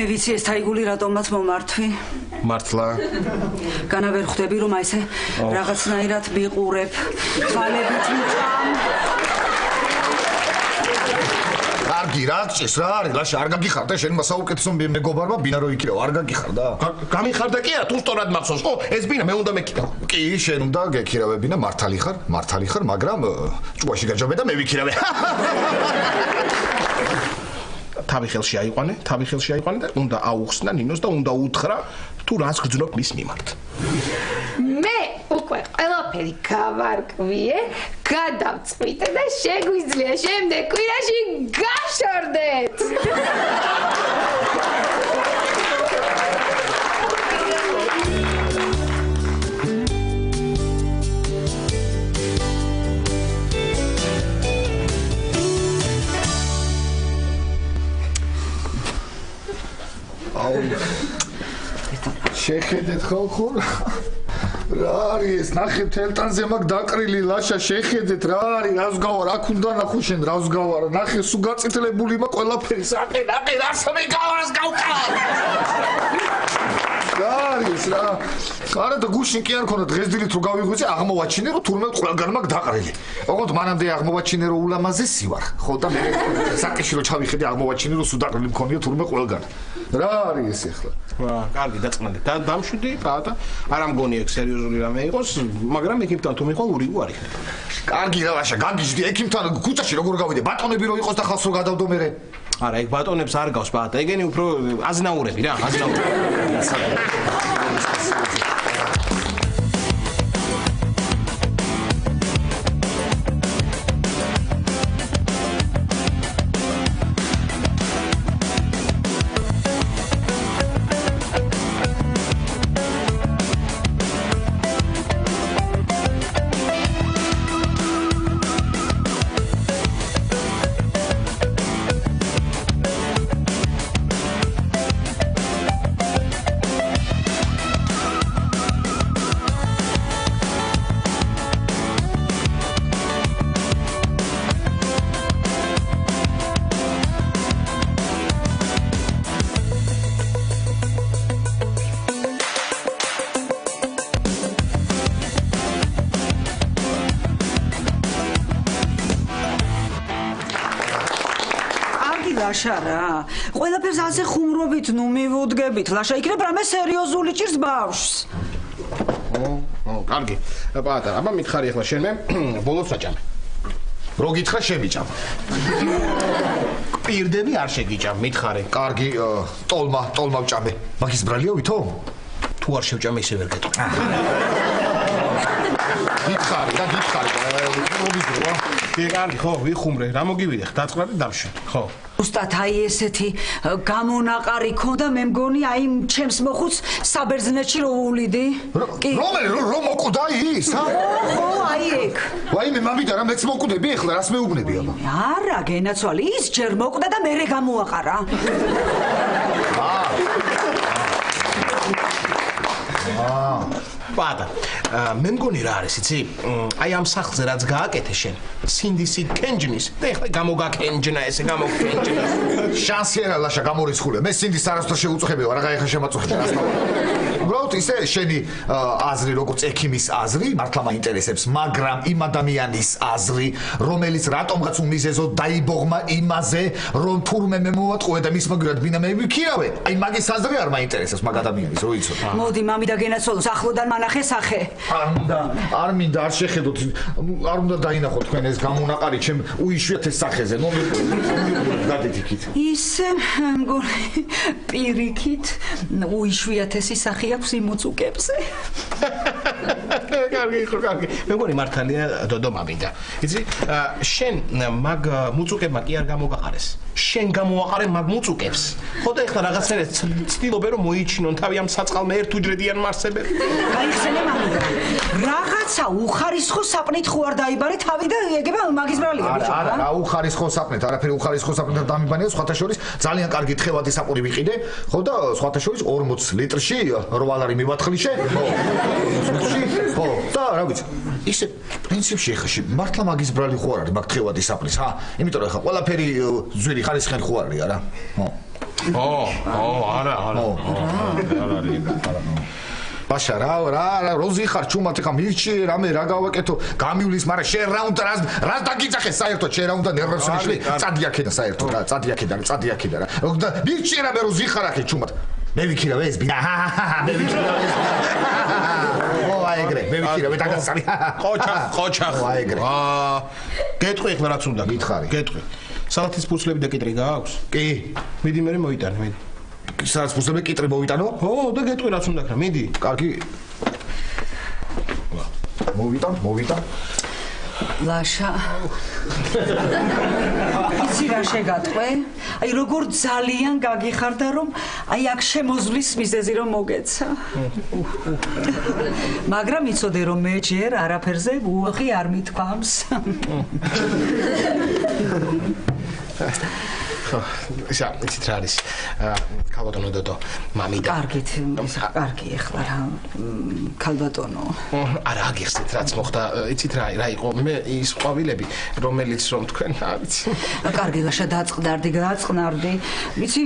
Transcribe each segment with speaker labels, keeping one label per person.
Speaker 1: მე ვიცი ეს თაიგული რატომაც მომართვი.
Speaker 2: მართლა?
Speaker 1: განა ვერ ხვდები რომ აი ესე რაღაცნაირად მიყურებ, თვალებით მიწამ.
Speaker 2: კარგი, რა გჭირს რა არის? ლაშა არ გაგიხარდა შენმა საუკეთესო მეგობარმა ბინა რო იქირავ, არ გაგიხარდა?
Speaker 3: გამიხარდა კი არა, თუ სწორად მახსოვს, ხო? ეს ბინა მე უნდა მეკირავ.
Speaker 2: კი, შენ უნდა გეკირავებინა, მართალი ხარ, მაგრამ ჭუაში გაჯობე და მე ვიქირავე.
Speaker 3: თავი ხელში აიყვანე და უნდა აუხსნა ნინოს და უნდა უთხრა თუ რას გძნობ მის მიმართ.
Speaker 4: მე უკვე ყველაფერი გავარკვიე, გადავწყვიტე და შეგვიძლია შემდეგ კვირაში გაშორდეთ.
Speaker 2: შეხედეთ ხალხო რა არის ეს ნახე თელტანზე მაგ დაყრილი ლაშა შეხედეთ რა არის რას გავარ აქ უნდა ნახო შენ რას გავარ ნახე სულ გაწითლებული მა ყველაფერი საყე რას მე გავარს გავყავ რა არის რა არა და გუშინ კი არ ქონდა დღეს დილით რო გავიღვიძე აღმოვაჩინე რომ თურმე ყველგან მაგ დაყრილი ოღონდ მანამდე აღმოვაჩინე რომ ულამაზესი ვარ ხო და მე საყეში რო ჩავიხედე აღმოვაჩინე რომ სულ დაყრილი მქონია თურმე ყველგან რა არის ეს ახლა
Speaker 3: კარგი დაწყნადე და დამშვიდი და არ ამგონი ეგ სერიოზული რამე იყოს მაგრამ ექიმთან თუ მიყვა ურიგო არ იქნება
Speaker 2: კარგი რა ლაშა განგიჟდი ექიმთან ქუჩაში როგორ გავიდე ბატონები რო იყოს და ხალხს რო გადავდო მე
Speaker 3: არა ეგ ბატონებს არ გავს ბატა ეგენი უფრო აზნაურები რა
Speaker 1: ლაშა რა ყველაფერს ასე ხუმრობით ნუ მივუდგებით ლაშა იქნებ რამე სერიოზული ჭირს ბავშვს
Speaker 3: კარგი პატარა აბა მითხარი ახლა შენ მე ბოლოს საჭამე
Speaker 2: რო გითხრა შევიჭამ
Speaker 3: პირდები არ შეგიჭამ მითხარი
Speaker 2: კარგი ტოლმა ვჭამე მაგის ბრალია ვითო
Speaker 3: თუ არ შევჭამე ისე ვერ გეტყვი
Speaker 2: გითხარი
Speaker 3: კარგი ხო ვიხუმრე რა მოგივიდე დაწყნადი დამშვი ხო
Speaker 1: უსტად აი ესეთი გამონაყარი ქონდა მე მგონი აი ჩემს მოხუც საბერძნეთში რო უვლიდი
Speaker 2: კი რომ მოკვდა ის
Speaker 1: ხო აი ეგ
Speaker 2: ვაიმე მამიდა რა მეც მოკვდები ახლა რას მეუბნები აბა
Speaker 1: არა გენაცვალი ის ჯერ მოკვდა და მერე გამოაყარა
Speaker 3: პატა მე მგონი რა არის იცი აი ამ სახლზე რაც გააკეთე შენ სინდისი კენჯნის და ეხლა გამოგაკენჯნა ესე გამოგკენჯნა
Speaker 2: შანსი არა ლაშა გამორიცხულია მე სინდის არასდროს შეუწუხები ვარ რა ეხლა შემაწუხე უბრალოდ ისე შენი აზრი როგორც ექიმის აზრი მართლა მაინტერესებს მაგრამ იმ ადამიანის აზრი რომელიც რატომღაც უმიზეზოდ დაიბოღმა იმაზე რომ თურმე მე მოვატყუე და მის მაგრად ბინა მე ვიქირავე აი მაგის აზრი არ მაინტერესებს მაგ ადამიანის რო იცო
Speaker 1: მოდი მამიდა გენაცვალოს ახლოდან მანახე სახე
Speaker 2: არ მინდა არ შეხედოთ არ უნდა დაინახო თქვენ ეს გამონაყარი ჩემ უიშვიათეს სახეზე ნუ გადეთ იქით
Speaker 1: ისე მგონი პირიქით უიშვიათესი სახე აქვს იმ უწუკებზე
Speaker 3: კარგი მე მგონი მართალია დოდო მამინდა იცი შენ მაგ მუწუკებმა კი არ გამოგაყარეს შენ გამოაყარე მაგ მუწუკებს ხო და ეხლა რაღაცნაირად ცდილობენ რომ მოიჩინონ თავი ამ საწყალმე ერთუჯრედიან მარსებებს
Speaker 1: გაიხსენე მამიდა რაღაცა უხარისხო საპნით ხო არ დაიბარე თავი და ეგება მაგის ბრალია ბიჭო
Speaker 2: არა უხარისხო საპნით არაფერი უხარისხო საპნით დამიბანია სხვათა შორის ძალიან კარგი თხევადი საპური ვიყიდე ხო და სხვათა შორის 40 ლიტრში 8 ლარი მივათხლიშე ხო და რა ვიცი ისე პრინციპში ხაში მართლა მაგის ბრალი ხო არ არის მაგ თხევადი საპნის იმიტომ რომ ხა ყველაფერი ძვირი ხარისხიანი ხო არის არა ხო
Speaker 3: არა.
Speaker 2: ბაშა რა როზი ხარ ჩუმად ხა მირჩი რამე რა გავაკეთო გამივლის მაგრამ შენ რა უნდა რა დაგიძახე საერთოდ შენ რა უნდა ნერვებს მიშლი წადი აქედან საერთოდ რა წადი აქედან რა მირჩი რამე როზი ხარ აქე ჩუმად მე ვიქირავე ეს ბინა მე ვიქირავე ეს აიგრე მე ვიქირავე დაგასწარი
Speaker 3: ყოჩა გეტყვი ახლა რაც უნდა გეტყვი სალათის ფურცლები და კიტრი გააქვს
Speaker 2: კი
Speaker 3: მიდი მე მოიტანე მიდი
Speaker 2: სადაც ფურცლები კიტრი მოვიტანო
Speaker 3: და გეტყვი რაც უნდა ქნა მიდი
Speaker 2: კარგი მოვიტან
Speaker 1: ლაშა იცი რა შეგატყვე აი როგორ ძალიან გაგიხარდა რომ აი აქ შემოზვლის მიზეზი რომ მოგეცა მაგრამ იცოდე რომ მე ჯერ არაფერზე უაღი არ მithქვამს
Speaker 3: იცით რა არის ქალბატონო დოდო მამიდა
Speaker 1: კარგით კარგი ახლა რა ქალბატონო
Speaker 3: არა აგიხსნით რაც მოხდა იცით რა იყო მე ის ყვავილები რომელიც რომ თქვენ არ ვიცი
Speaker 1: კარგი ლაშა დაწყნარდი ვიცი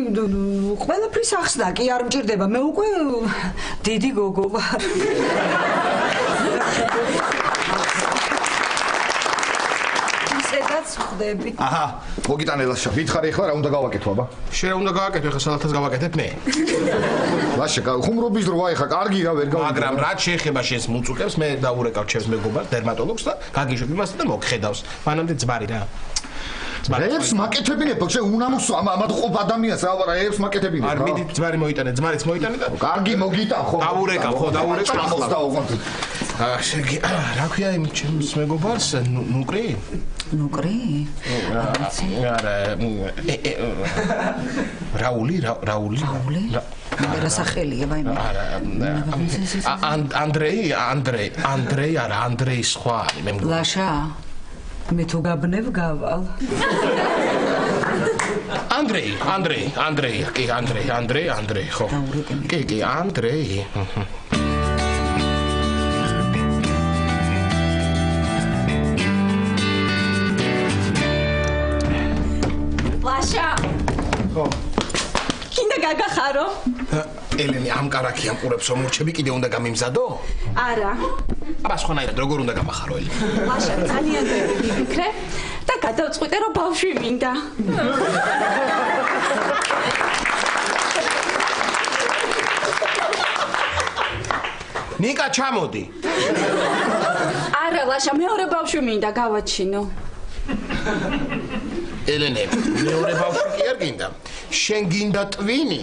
Speaker 1: ყველაფრის ახსნა კი არ მჭირდება მე უკვე დიდი გოგო ვარ ისედაც ხდები
Speaker 2: აჰა მოგიტანე ლაშა ვითხარი ახლა რა უნდა გავაკეთო აბა
Speaker 3: შენ რა უნდა გავაკეთო ახლა სალათას გავაკეთებ მე
Speaker 2: ლაშა ხუმრობის დროა ახლა კარგი რა ვერ გავაკეთე
Speaker 3: მაგრამ რაც შეეხება შენს მუწუყებს მე დაურეკავ ჩემს მეგობარს დერმატოლოგს და გაგიშვებ იმასთან და მოგხედავს მანამდე ძმარი რა
Speaker 2: ებს მაკეთებინებ შენ უნამოს ამათ ყოფ ადამიანს რა ვარა ებს მაკეთებინებ
Speaker 3: არ მიდი ძმარი მოიტანე ძმარიც მოიტანე და
Speaker 2: კარგი მოგიტან ხო
Speaker 3: დაურეკავ
Speaker 2: ამოსდაოღონდ
Speaker 3: რა ქვია იმ ჩემს მეგობარს ნუკრი არა რაული
Speaker 1: რა სახელია ვაიმე
Speaker 3: ანდრეი არა ანდრეი სხვა მე
Speaker 1: ლაშა მე თუ გაბნევ გავალ ანდრეი ხო
Speaker 3: კი ანდრეი
Speaker 5: ლაშა
Speaker 3: ხო
Speaker 5: კიდე გაგახარო
Speaker 3: ელენე ამ კარაქი ამ ყურებს რომ მურჩები კიდე უნდა გამიმზადო
Speaker 5: არა
Speaker 3: აბა სხვანაირად როგორ უნდა გამახარო ელენე
Speaker 5: ლაშა ძალიან ბევრი ვიფიქრე და გადავწყვიტე რომ ბავშვი მინდა
Speaker 3: ნიკა ჩამოდი
Speaker 5: არა ლაშა მეორე ბავშვი მინდა გავაჩინო
Speaker 3: ელენე მეორე ბავშვი კი არ გინდა შენ გინდა ტვინი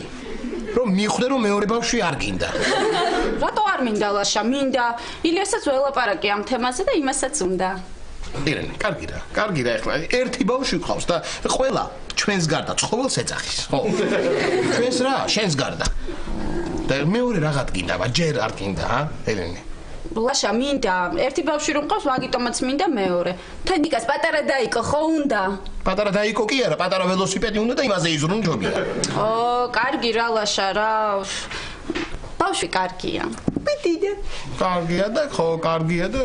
Speaker 3: რომ მიხვდე რომ მეორე ბავშვი არ გინდა
Speaker 5: რატო არ მინდა ლაშა მინდა ილიასაც ველაპარაკე ამ თემაზე და იმასაც უნდა
Speaker 3: ელენე კარგი რა ეხლა ერთი ბავშვი ყავს და ყველა ჩვენს გარდა ცხოველს ეძახის ხო ჩვენს რა შენს გარდა და მეორე რაღაც გინდა ჯერ არ გინდა ელენე
Speaker 5: ლაშა მინდა ერთი ბავშვი რომ ყავს მაგიტომაც მინდა მეორე თან ნიკას პატარა დაიკო ხო უნდა
Speaker 3: პატარა დაიკო კი არა პატარა ველოსიპედი უნდა და იმაზე იზრუნ ჯობია
Speaker 5: კარგი რა ლაშა რა ბავშვი კარგია პიტიდე
Speaker 3: კარგია და ხო კარგია და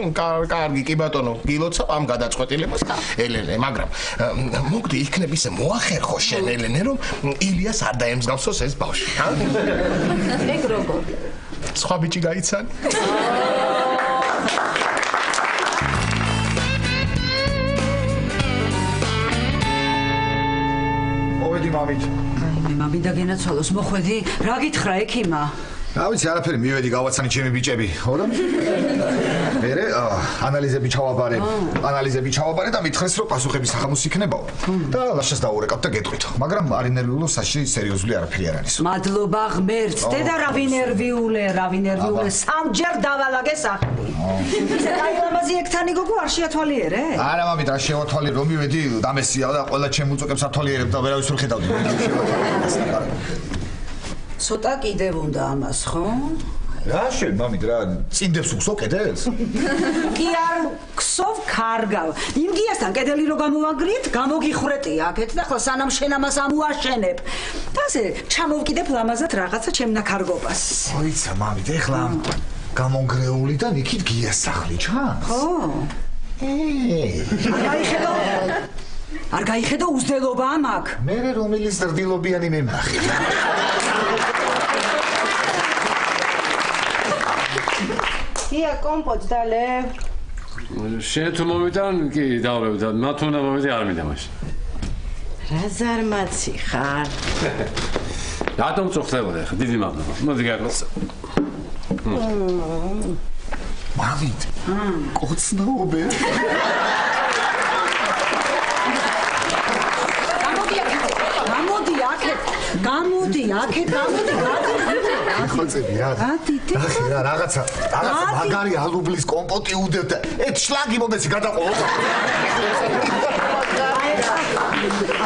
Speaker 3: კარგი კი ბატონო გილოცავ ამ გადაწყვეტილებას ელენე მაგრამ მოგდი იქნებ ისე მოახერხო შენ ელენე რომ ილიას არ დაემსგავსოს ეს ბავშვი
Speaker 5: ეგ როგორ
Speaker 3: სხვა ბიჭი გაიცანი
Speaker 2: მოვედი მამით
Speaker 1: მინდა გენაცვალოს მოხვედი რა გითხრა ექიმა
Speaker 2: რა ვიცი არაფერი მივედი გავაცანი ჩემი ბიჭები ხო და მერე ანალიზები ჩავაბარე და მითხრეს რომ პასუხები სახამოს იქნებაო და ლაშას დაურეკავ და გეტყვით მაგრამ არ ინერვიულო საში სერიოზული არაფერი არ არის
Speaker 1: მადლობა ღმერთს დედა რა ვინერვიულე სამჯერ დავალაგე სახლი აი ლამაზი ექთანი გოგო არ შეათვალიერე
Speaker 2: არა მამით რა შევათვალიერე რომ მივედი დამესია და ყველა ჩემ უწუկებს ათვალიერებ და ვერავის ვერ ხედავდი
Speaker 1: ცოტა კიდევ უნდა ამას ხო?
Speaker 2: რა შენ მამით რა წინდებს უხსო კედელს?
Speaker 1: კი არ ქსოვ კარგავ. იმ გიასთან კედელი რო გამოვაგრიეთ, გამოგიხრეტი აქეთ და ხლა სანამ შენ ამას ამუაშენებ. და ასე ჩამოვკიდებ ლამაზად რაღაცა ჩემ ნაქარგობას.
Speaker 2: მოიცა მამით ეხლა გამონგრეულიდან იქით გიას სახლი ჩანს?
Speaker 1: ხო. აი ხედავ არ გაიხედო უზდელობა მაქვს.
Speaker 2: მე რომელიც ზრდილობიანი მე ვნახე.
Speaker 6: ია კომპოტს დალე.
Speaker 7: შენ თუ მომიტან კი დავლებთ და მათ უნდა მომიტი არ მინდა მაშინ.
Speaker 6: რა ზარმაცი ხარ?
Speaker 7: რატომ წუხდებოდა ხა დიდი მადლობა. მოდი გაგლოს.
Speaker 2: მამით. კოცნაობე.
Speaker 1: გამოდი აქეთ.
Speaker 2: ხოცები რა. ნახე რა რაღაცა მაგარი ალუბლის კომპოტი უდევ და შლაგი მომეცი გადაყო.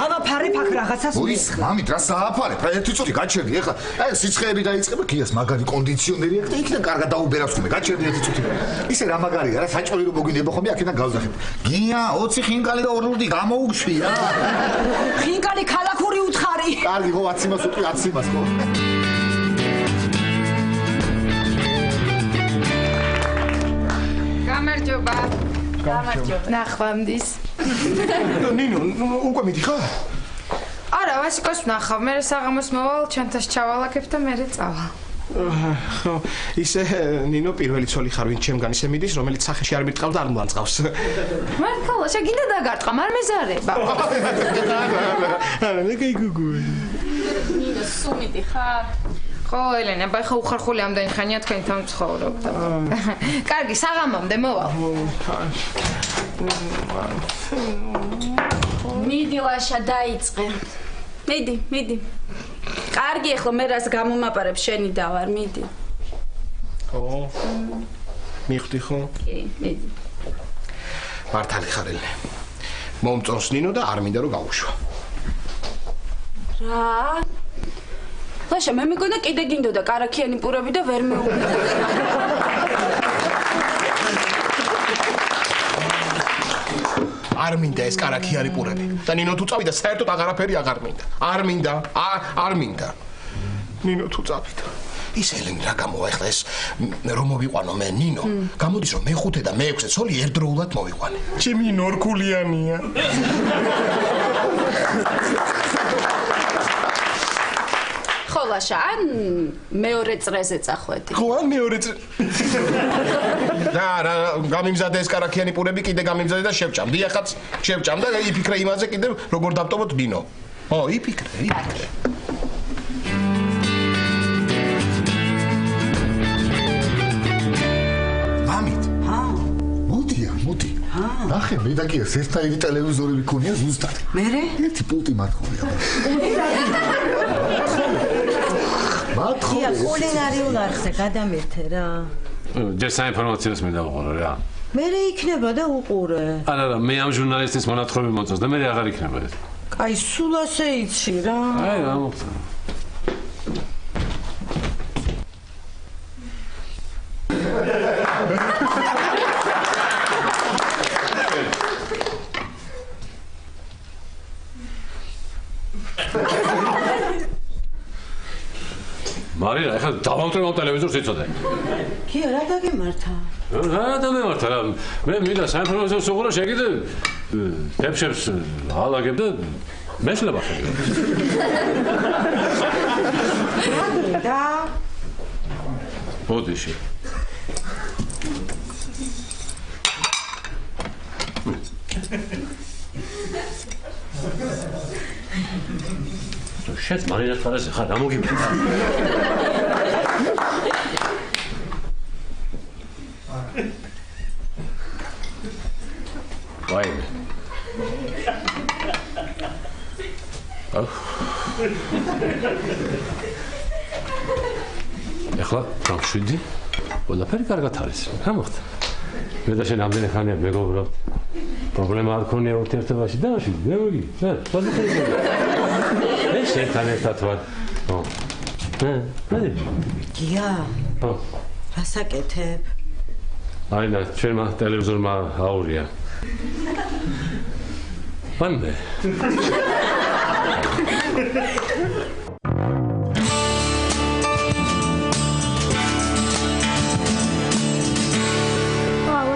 Speaker 1: ავაფარებ აქ რაღაცას.
Speaker 2: ის მამით რა სააფარებ? რა ერთი წუთი გაჩერდი ეხლა. აი სიცხეები დაიწყება გიას მაგარი კონდიციონერი აქვს და იქიდან კარგად დაუბერავს ხომ გაჩერდი ერთი წუთი. ისე რა მაგარია რა საჭორი რომ მოგინდება ხომ აქედან გავზახებ. გია 20 ხინკალი და 2 ლურდი გამოუშვი რა.
Speaker 1: ხინკალი ქალაქური უთხარი.
Speaker 2: კარგი ხო 10 იმას უტყვი 10 იმას ხო.
Speaker 4: გამარჯობა. ნახვამდის.
Speaker 3: ნინო, უკვე მიდიხარ?
Speaker 4: არა, ვასიკოს ვნახავ. მე საღამოს მოვალ, ჩანთას ჩავალაგებ და მე წავალ.
Speaker 3: ხო, ისე ნინო პირველი ცოლი ხარ, ვინც ჩემგან ისე მიდის, რომელიც სახეში არ მიტყავს და არ მლანწყავს.
Speaker 4: მართლა, შეგინდა დაგარტყა, არ მეზარება.
Speaker 3: არა, მე გაიგუგუ.
Speaker 5: ნინო, სულ მიდიხარ?
Speaker 4: ხო, ელენა, ბაი ხა უხარხული ამდენი ხანია თქვენთან ცხოვრობ. კარგი, საღამომდე მოვალ.
Speaker 5: მიდი ლაშა დაიწყე. მიდი. კარგი, ეხლა მე რას გამომაპარებ შენი დავარ, მიდი.
Speaker 3: ხო. მიხვდი ხო?
Speaker 5: კი, მიდი.
Speaker 3: მართალი ხარ ელენე. მომწონს ნინო და არ მინდა რომ გავუშვა.
Speaker 5: რა? ლაშა, მე მეგონა კიდე გინდოდა კარაქიანი პურები და ვერ მეუბნე.
Speaker 3: არ მინდა ეს კარაქიანი პურები. და ნინო თუ წავიდა, საერთოდ აღარაფერი აღარ მინდა. არ მინდა. ნინო თუ წავიდა. ის ელენი რა გამოვა ეხლა ეს რომ მოვიყვანო მე ნინო. გამოდის რომ მე-5 და მე-6 ცოლი ერთდროულად მოვიყვანე. ჩემი ნორკულიანია.
Speaker 5: ხო ლაშა, ან მეორე წრეზე წახვედი.
Speaker 3: ხო, ან მეორე წრე. და რა გამიმზადე ეს კარაქიანი პურები კიდე გამიმზადე და შევჭამ. დიახაც, შევჭამ და იფიქრე იმაზე კიდე როგორ დავტოვოთ ნინო. ო, იფიქრე. მამით. მოდი. ნახე, მე და გიას ერთნაირი ტელევიზორები ქონია ზუსტად.
Speaker 1: მერე?
Speaker 3: ერთი პულტი მართხოვია.
Speaker 6: ია კულინარიულ არხზე გადამერთე რა.
Speaker 7: ჯერ საინფორმაციოს მე დავუყურო რა.
Speaker 6: მე იქნება და უყურე.
Speaker 7: არა, მე ამ ჟურნალისტის მონათხრობი მოწონს და მე აღარ იქნება ეს.
Speaker 6: კაი, სულ ასე იცი რა.
Speaker 7: აი, რა მოხდა. მარია, ეხლა დავამტვრევ ტელევიზორს იცოდე.
Speaker 6: კი, რა დაგემართა?
Speaker 7: რა დამემართა რა. მე მინდა საინფორმაციო სუღურა შეგიდე თებშებს ალაგებ და მესლება შეგიდე.
Speaker 6: და
Speaker 7: ბოდიში. შენ მარიას ფარაზე ხარ, გამოგიბრე. ვაიმე. ეხლა გამშვიდი, ყველაფერი კარგად არის. რა მოხდა? მე და შენ ამდენი ხანია მეგობრობთ. პრობლემა არ ქონია ურთიერთობაში და მშვიდი, მე მოგი. მე შენთან ერთად ვარ. მოდი.
Speaker 6: გია. რა საკეთებ?
Speaker 7: აი და ჩვენმა ტელევიზორმა აურია. ვანმე.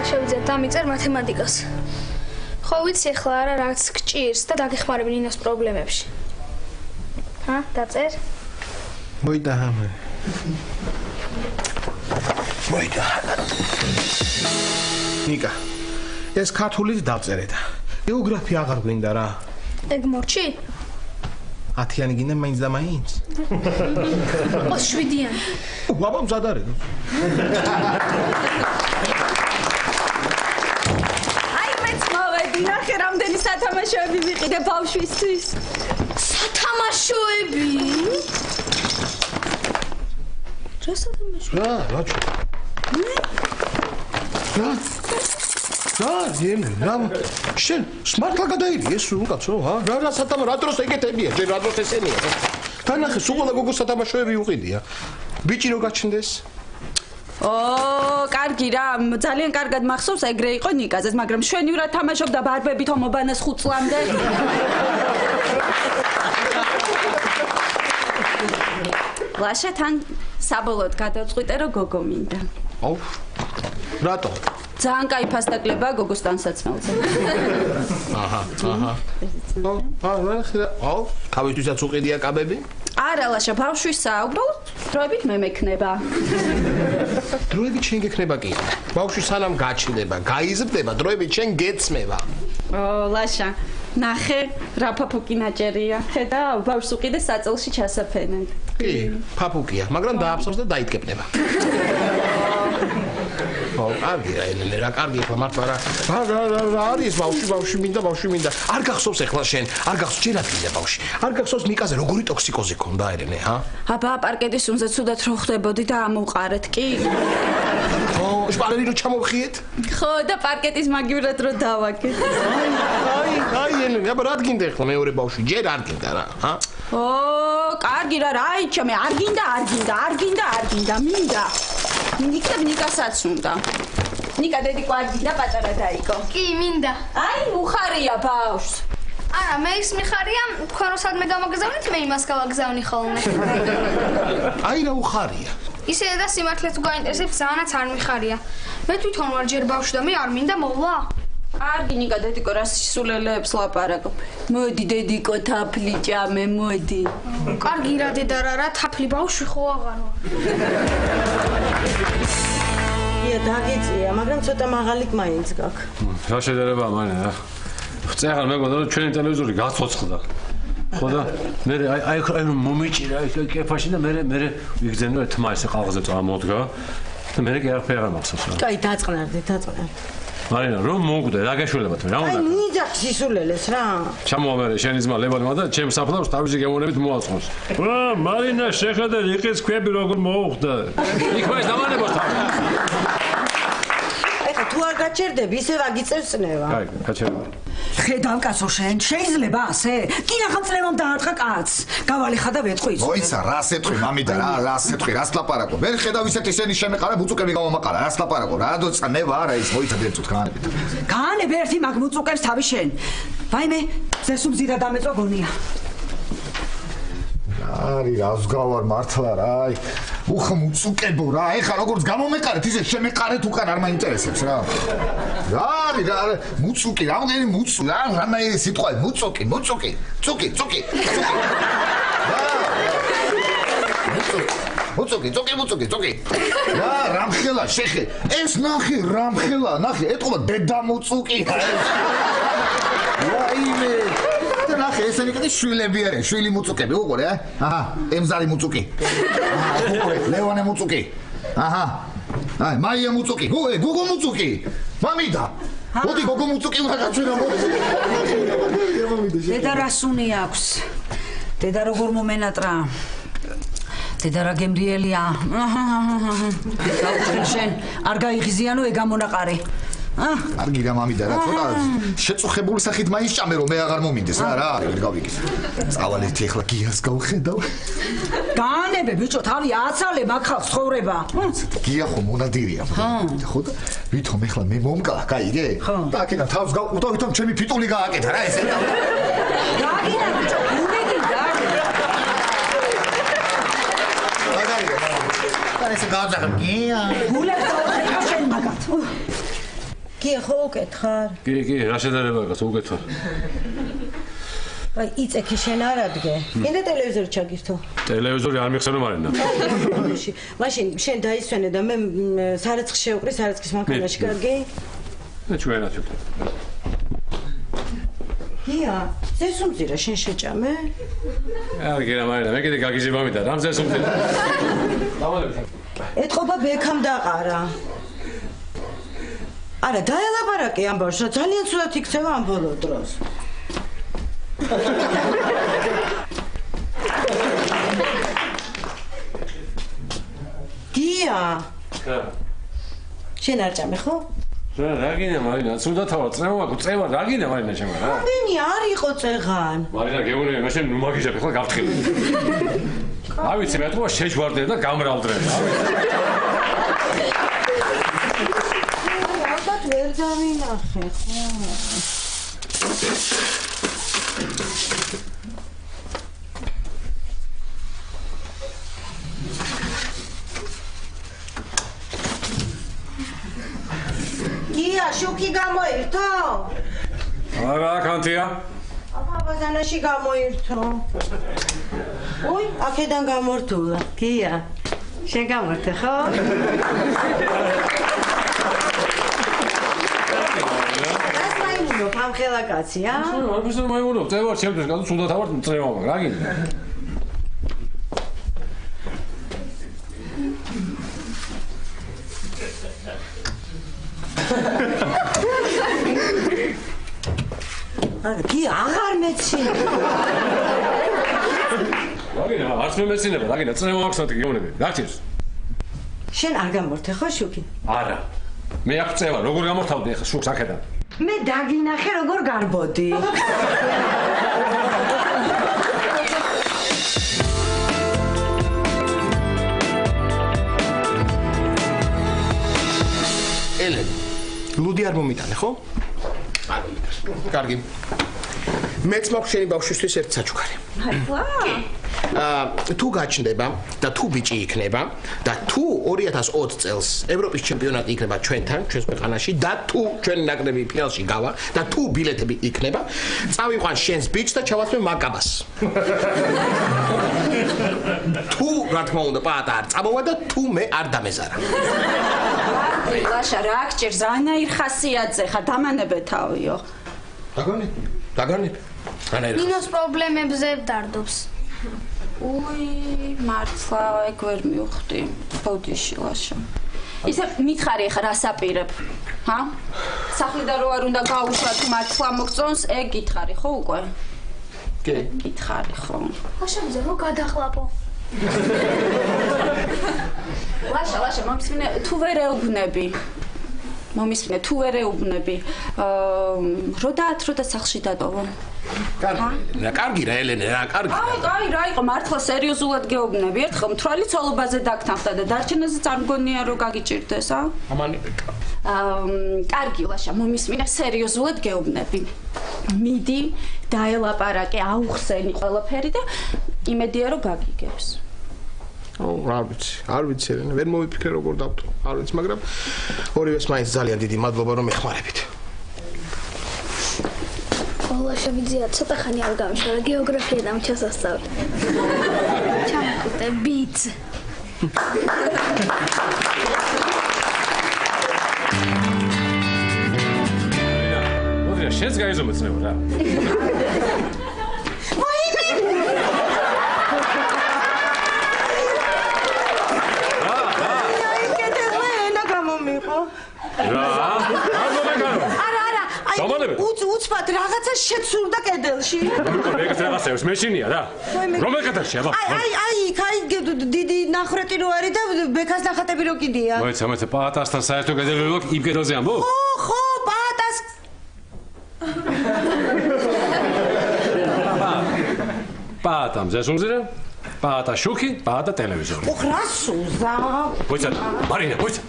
Speaker 8: შევიძეთ დამიწერ მათემატიკას. ხო ვიცი ახლა არა რაც გჭირს და დაგეხმარები ნინოს პრობლემებში. ჰა, დაწერ?
Speaker 3: მოიდა ამე. მოიდა. ნიკა. ეს ქართულიც დავწერე და გეოგრაფია აღარ გვინდა რა.
Speaker 8: ეგ მორჩი?
Speaker 3: 10-იანი გინდა მაინც და მაინც.
Speaker 8: ო 7-იანი.
Speaker 3: ვაბა მზად არის.
Speaker 5: ნახე რამდენი სათამაშოები ვიყიდე ბავშვისთვის.
Speaker 8: სათამაშოები?
Speaker 5: რა სათამაშო?
Speaker 3: რა რა შენ სმარტლა გადაირი ეს უკაცო რა რა დროს ეგეთებია ჯერ რა დროს ესენია განახე სულ ყველა გოგოს სათამაშოები უყიდია ბიჭი რო გაჩნდეს
Speaker 5: კარგი რა, ძალიან კარგად მახსოვს ეგრე იყო ნიკაზეც, მაგრამ შვენივრად თამაშობდა ბარბებით ომობანას 5 წლამდე. ლაშა თან საბოლოოდ გადავწყვიტე რომ გოგო მინდა.
Speaker 3: აუ. რატო?
Speaker 5: ძალიან კაი ფასტაკლება გოგოს ტანსაცმელზე.
Speaker 3: აჰა. აუ, თავისთვისაც უყიდია კაბები?
Speaker 5: არა ლაშა, ბავშვისაა, უბრალოდ დროებით მე მექნება.
Speaker 3: დროებით შენ გექნება კი. ბავშვი სანამ გაჩნდება, გაიზრდება, დროებით შენ გეცმება.
Speaker 5: ლაშა, ნახე, რა ფაფუკი ნაჭერია. ხედავ, ბავშვს უყიდე საწელში ჩასაფენად.
Speaker 3: კი, ფაფუკია, მაგრამ დააფსავს და დაიდგებნება. კარგი რა ელენე რა კარგი ხო მართლა რა არის ბავშვი მინდა არ გახსოვს ახლა შენ არ გახსოვს ჯერ ადგილზე ბავშვი არ გახსოვს ნიკაზე როგორი ტოქსიკოზი ქონდა ელენე ჰა
Speaker 5: აბა პარკეტის უნზე ცუდად რო ხდებოდი და ამოვყარეთ კი
Speaker 3: ო შპალერი რო ჩამოვხიეთ
Speaker 5: ხო და პარკეტის მაგივრად რო დავაკეთ
Speaker 3: აი ელენე აბა რა გინდა ახლა მეორე ბავშვი ჯერ არ გინდა რა ჰა
Speaker 5: ო კარგი რა რაიჩა მე არ გინდა მინდა ნიკასაც უნდა. ნიკა დედიკო არ გინდა პატარა დაიკო.
Speaker 8: კი, მინდა.
Speaker 5: აი, უხარია ბავშვს.
Speaker 8: არა, მე ის მიხარია, თქვენ რო სადმე გამოგზავნით, მე იმას გავაგზავნი ხოლმე.
Speaker 3: აი რა უხარია.
Speaker 8: ისე და სიმართლე თუ გაინტერესებს, ძალიანაც არ მიხარია. მე თვითონ ვარ ჯერ ბავშვი და მე არ მინდა მოვა.
Speaker 5: კარგი ნიკა დედიკო რა სისულელეებს ლაპარაკობ. მოდი დედიკო თაფლი ჭამე, მოდი.
Speaker 8: კარგი რა დედა რა თაფლი ბავშვი ხო აღარ ვარ.
Speaker 6: ია დაგიწია, მაგრამ ცოტა მაღალი მაინც გაქვს.
Speaker 7: რა შედარება მანე რა. წეღარ მეგონა რომ ჩვენი ტელევიზორი გაცოცხლდა. ხო და მე აი მომიჭირა ეს კეფაში და მე ვიგზენო თმა ესე ყალღაზე წამოდგა და მე კი არაფერი არ მახსოვს რა.
Speaker 6: კაი დაწყნარდი.
Speaker 7: მარინა რომ მოგვდე რა გაშველებათ რა უნდა?
Speaker 6: აი მინდა სისულელეს რა.
Speaker 7: ჩამოამერე შენი ძმა ლებანმა და ჩემ საფლავს თავისი გემოვნებით მოაწყოს. მარინა შეხედე იყის ქვები როგორ მოუხდა. იქ მას დავანებოთ თავი.
Speaker 6: ეხა თუ არ გაჩერდები ისე ვაგიწევსნება.
Speaker 7: კაი, გაჩერდა.
Speaker 1: ხედავ კაცო შენ, შეიძლება ასე? კი ახალწლევამ დაარტყა კაცს. გავალეხა და ვეთყვი.
Speaker 2: მოიცა, რას ეთყვი, მამიდა, რას ეთყვი, რას ლაპარაკო? ვერ ხედავ ისეთ ისენი შემეყარა ბუწუკები გამომაყარა, რას ლაპარაკო? რა დოწნება არა ის, მოიცა დერწუთ გაანებით.
Speaker 1: გაანები ერთი მაგ ბუწუკებს თავი შენ. ვაიმე, ზესუ მზირა დამეწვა გონია.
Speaker 2: არი რას გავარ მართლა რა აი უხმუწუკებო რა ეხა როგორც გამომეყარეთ ისე შემეყარეთ უკან არ მაინტერესებს რა რა მუწუკი რამდენი მუწუ რა რამე სიტყვა მუწუკი მუწუკი რა რამხელა შეხე ეს ნახე ნახე ეთქობა დედა მუწუკი რაიმე ნახე ესენი კიდე შვილები არის შვილი მუწუკები უყურე აჰა ემზარი მუწუკი უყურე ლევანე მუწუკი აჰა აი მაია მუწუკი გოგო მუწუკი მამიდა მოდი გოგო მუწუკი უნდა გაჩვენა მოდი
Speaker 1: დედა რასუნი აქვს დედა როგორ მომენატრა დედა რა გემრიელია შენ არ გაიღიზიანო ეგამონაყარე
Speaker 2: კარგი რა მამიდა რა ცოტა შეწუხებული სახით მაინც ჭამე რომ მე აღარ მომინდეს რა ვერ გავიგე წავალეთი ახლა გიას გავხედავ
Speaker 1: გაანებე ბიჭო თავი აცალე მაგხალს ცხოვრება
Speaker 2: გია ხო მონადირია ხო და ვითომ ახლა მე მომკლა გაიგე და აქედან თავს გავყუდა ვითომ ჩემი ფიტული გააკეთა რა ესე
Speaker 1: გაიგე ბიჭო უნეგი
Speaker 2: და ესე გავძახებ გია
Speaker 1: გულებს დავხეკა შენ მაგათ
Speaker 6: კი ხო უკეთხარ?
Speaker 7: კი, რა შედარება აქვს უკეთო.
Speaker 6: აი იწექი შენ არ ადგე. კიდე ტელევიზორი ჩაგირთო.
Speaker 7: ტელევიზორი არ მიხსენო მარინა.
Speaker 6: მაშინ შენ დაისვენე და მე სარეცხს შევყრი სარეცხის მანქანაში კარგი?
Speaker 7: მე ჩვენად ვიქნებ.
Speaker 6: გია, ზესუმძირა შენ შეჭამე?
Speaker 7: კარგი რა მარინა, მე კიდე გაგიჟება მინდა, რამ ზესუმძირა. დავალებთ.
Speaker 6: ეთყობა ბექამ დაყარა. არა, დაელაპარაკე ამბავს, რა ძალიან ცუდად იქცევა ამ ბოლო დროს. გია. შენ არ ჭამე ხო?
Speaker 7: რა გინდა მარინა, ცუდათავა წევა გვწევა, რა გინდა მარინა ჩემო რა?
Speaker 6: რამდენი არ იყო წეღან?
Speaker 7: მარინა გეუბნები, მე შენ ნუ მაგიჟებ, ხლა გავთხილი. არ ვიცი, მე თქმა შეჯვარდე და გამრავლდრე.
Speaker 6: ალბათ ვერ დავინახე ხო? გია, შუქი გამოირთო?
Speaker 7: არა, კანთია.
Speaker 6: აბაზანაში გამოირთო. ой, აქედან გამორთულა. გია, შენ გამორთე ხო? რას მაიმუნო, ამხელა კაცი, ა?
Speaker 7: არ ვიცი მაიმუნო, წევარ ჩემთვის გადო სულდათ ავარ წევა, რა გინდა?
Speaker 6: არა, გია, აღარ მეცინა.
Speaker 7: რაგინა, არც მე მეცინება, რაგინა, წევა აქვს მათი გეუბნები. გაჩერს.
Speaker 6: შენ არ გამორთე ხო შუქი?
Speaker 7: არა. მე აქვს წევა, როგორ გამორთავდი ახლა შუქს აქედან?
Speaker 6: მე დაგინახე როგორ გარბოდი.
Speaker 3: ელენ, ლუდი არ მომიტანე, ხო? არ მომიტანე. კარგი. მეც მაქვს შენი ბავშვისთვის ერთ საჩუქარი. თუ გაჩნდება და თუ ბიჭი იქნება და თუ 2020 წელს ევროპის ჩემპიონატი იქნება ჩვენთან, ჩვენს ქვეყანაში და თუ ჩვენი ნაკრები ფინალში გავა და თუ ბილეთები იქნება, წავიყვან შენს ბიჭს და ჩავასვენ მაკაბას. თუ რა თქმა უნდა პაატა არ წამოვა და თუ მე არ დამეზარა.
Speaker 5: ლაშა რა გჭირს ანაირ ხასიათზე ხა დამანებეთავიო. დაგანებ.
Speaker 8: ნინოს პრობლემებზე ვდარდობს.
Speaker 5: უი, მართლა ეგ ვერ მივხვდი. ბოდიში ლაშა. ისე მითხარი ხა რას აპირებ? ჰა? სახლიდან რო არ უნდა გაუშვა თუ მართლა მოგწონს, ეგ გითხარი ხო უკვე?
Speaker 3: კი.
Speaker 5: გითხარი ხო?
Speaker 8: ლაშაძე რო გადახლაპო.
Speaker 5: ლაშა, მომისმინე თუ ვერ ეუბნები. მომისმინე თუ ვერ ეუბნები. რო და სახლში დატოვო.
Speaker 3: კარგი რა ელენე რა კარგი.
Speaker 5: აი რა იყო მართლა სერიოზულად გეუბნები. ერთხელ მთვრალი ცოლობაზე დაგთანხმდა და დარჩენაზე არ მგონია რომ გაგიჭირდეს, ა?
Speaker 3: ამანი.
Speaker 5: კარგი ლაშა, მომისმინე სერიოზულად გეუბნები. მიდი, დაელაპარაკე, აუხსენი ყველაფერი და იმედია რომ გაგიგებს.
Speaker 3: არ ვიცი ელენე, ვერ მოვიფიქრე როგორ დავტო. არ ვიცი, მაგრამ ორივეს მაინც ძალიან დიდი მადლობა რომ ეხმარებით.
Speaker 8: ლაშა ვიძია ცოტა ხანი არ გამიშვა გეოგრაფია და ჩასასწავლე. ჩამკუტე ბიც.
Speaker 7: მოდი შენს გაიზომეცნებო რა.
Speaker 6: უცბად რაღაცა შეცურდა კედელში.
Speaker 7: ეგ რაღაცებს მეშინია რა. რომელ კედელში აბა?
Speaker 6: აი დიდი ნახრეტი რო არის და ბექას ნახატები რო კიდია.
Speaker 7: მოიცა პაატასთან საერთო კედელი რო იმ კედელზე ამბობ?
Speaker 6: ხო, პაატას.
Speaker 7: პაატამ ზესუმზირა, პაატა შუქი, პაატა ტელევიზორი.
Speaker 6: ოხ რა სუზა.
Speaker 7: მოიცა, მარინა, მოიცა.